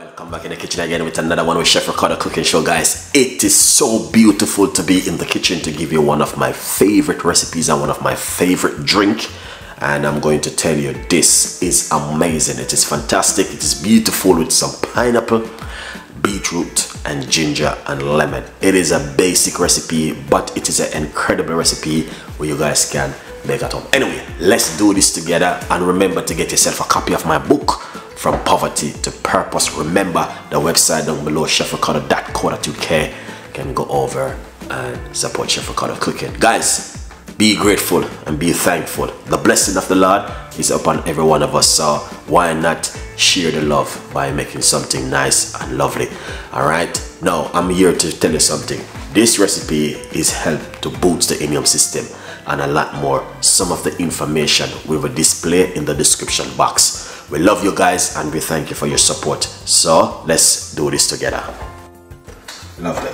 Welcome back in the kitchen again with another one with Chef Ricardo Cooking Show, guys. It is so beautiful to be in the kitchen to give you one of my favorite recipes and one of my favorite drink. And I'm going to tell you, this is amazing. It is fantastic. It is beautiful with some pineapple, beetroot, and ginger and lemon. It is a basic recipe, but it is an incredible recipe where you guys can make at home. Anyway, let's do this together, and remember to get yourself a copy of my book, From Poverty to Purpose. Remember the website down below, chefricardocooking. You can go over and support Chef Ricardo Cooking. Guys, be grateful and be thankful. The blessing of the Lord is upon every one of us, so why not share the love by making something nice and lovely? All right, now I'm here to tell you something. This recipe is help to boost the immune system and a lot more. Some of the information we will display in the description box. We love you guys and we thank you for your support. So let's do this together. Lovely.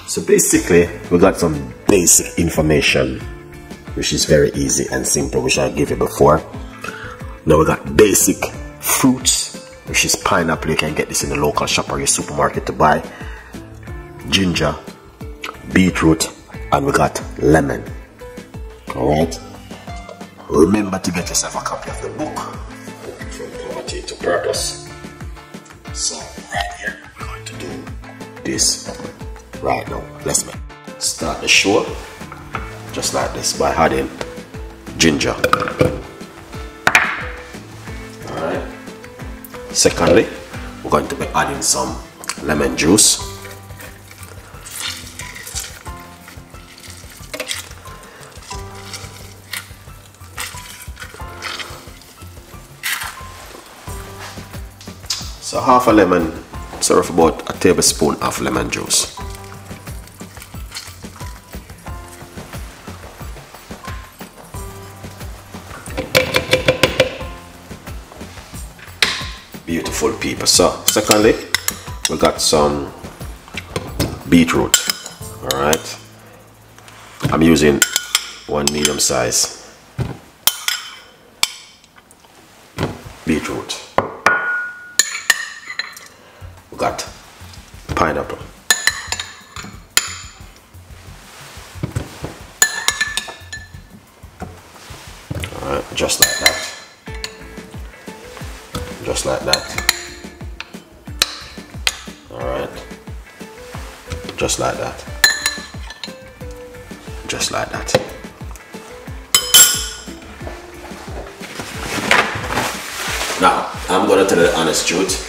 So basically we got some basic information which is very easy and simple, which I gave you before. Now we got basic fruits, which is pineapple. You can get this in the local shop or your supermarket to buy. Ginger, beetroot, and we got lemon. Alright, remember to get yourself a copy of the book, From Poverty to Purpose. So right here we're going to do this right now. Let's start the show just like this by adding ginger. Alright, secondly we're going to be adding some lemon juice. So half a lemon, serve about a tablespoon of lemon juice. Beautiful people. So secondly, we got some beetroot. All right, I'm using one medium size beetroot. Got pineapple. Alright, just like that. Just like that. Alright. Just like that. Just like that. Now, I'm gonna tell you the honest truth.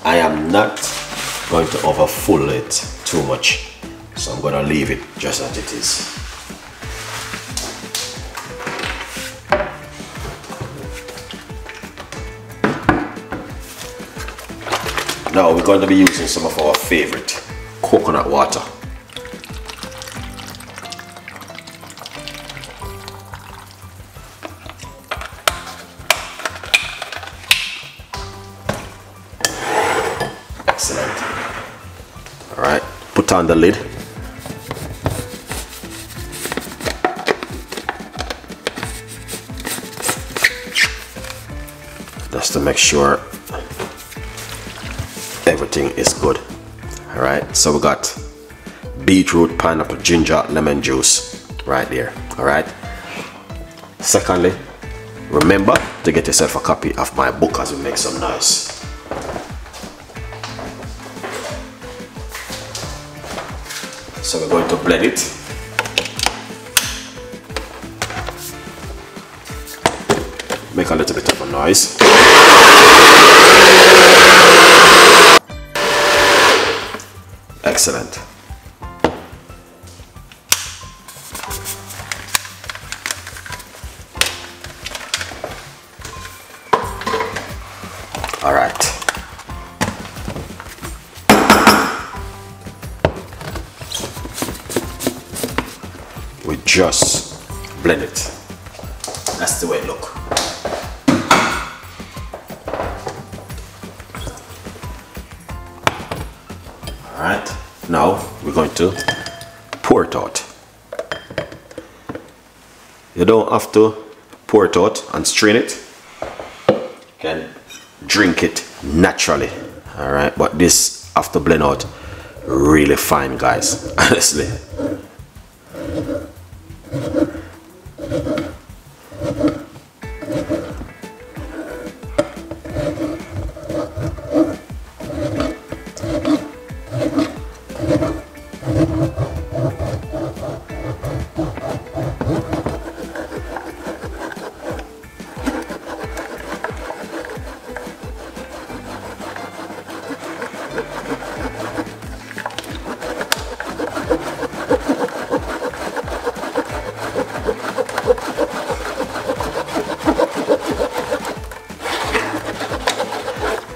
I am not going to overfill it too much, so I'm going to leave it just as it is. Now we're going to be using some of our favorite coconut water. Excellent. All right, put on the lid. Just to make sure everything is good. All right, so we got beetroot, pineapple, ginger, lemon juice right there. All right, secondly, remember to get yourself a copy of my book as we make some noise. So we're going to blend it. Make a little bit of a noise. Excellent. All right. We just blend it. That's the way it looks. All right, now we're going to pour it out. You don't have to pour it out and strain it. You can drink it naturally. All right, but this have to blend out really fine, guys, honestly.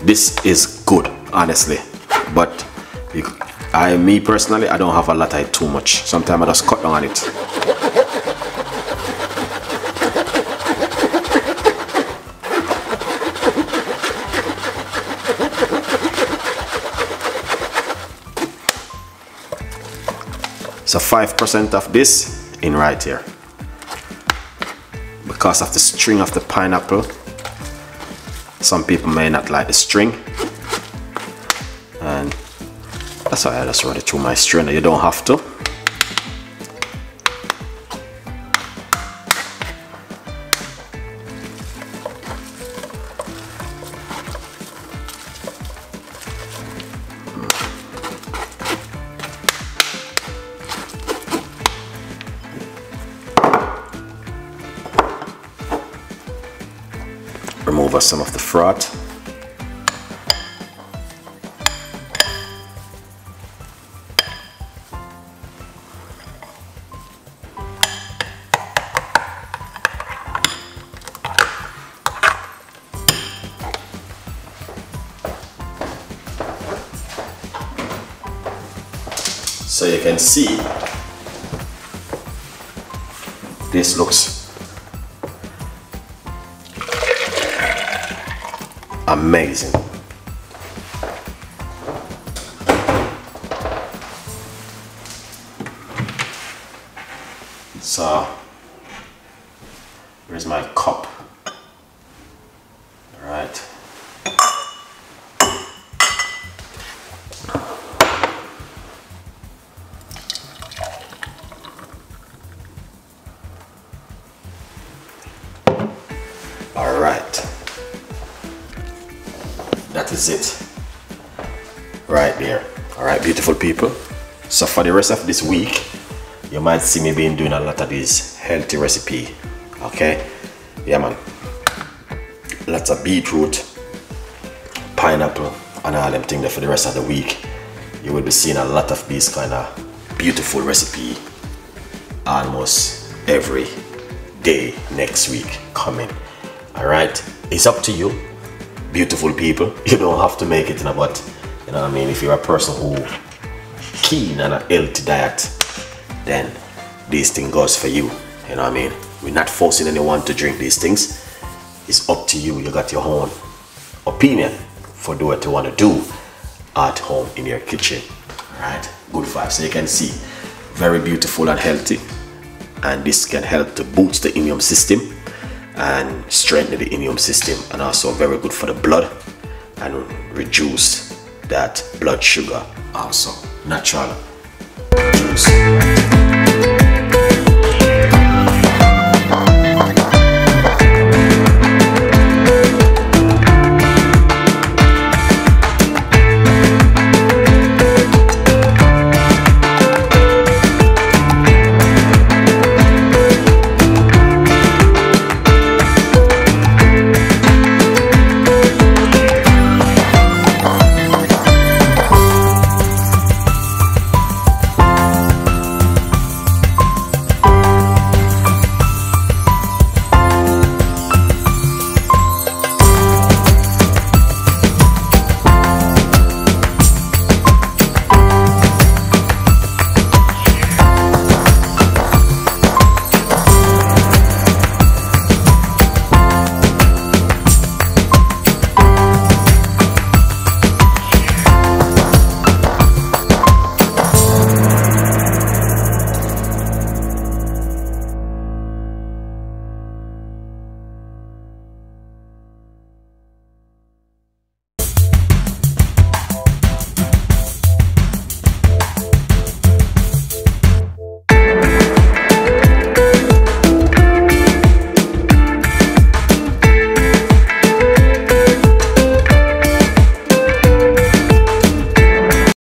This is good, honestly, but me personally, I don't have a lot of it too much. Sometimes I just cut down on it. So 5% of this in right here. Because of the string of the pineapple, some people may not like the string, and that's why I just run it through my strainer. You don't have to. Remove some of the froth. So you can see this looks amazing. So here's my cup. All right. All right. That is it right there. All right, beautiful people. So for the rest of this week, you might see me being doing a lot of these healthy recipe. Okay, yeah man, lots of beetroot, pineapple, and all them things there. For the rest of the week, you will be seeing a lot of these kind of beautiful recipe almost every day next week coming. All right, it's up to you, beautiful people. You don't have to make it in a but, you know what I mean. If you're a person who keen on a healthy diet, then this thing goes for you, you know what I mean. We're not forcing anyone to drink these things. It's up to you. You got your own opinion for do what you want to do at home in your kitchen. All right, good vibes. So you can see, very beautiful and healthy, and this can help to boost the immune system and strengthen the immune system, and also very good for the blood and reduce that blood sugar. Also natural juice.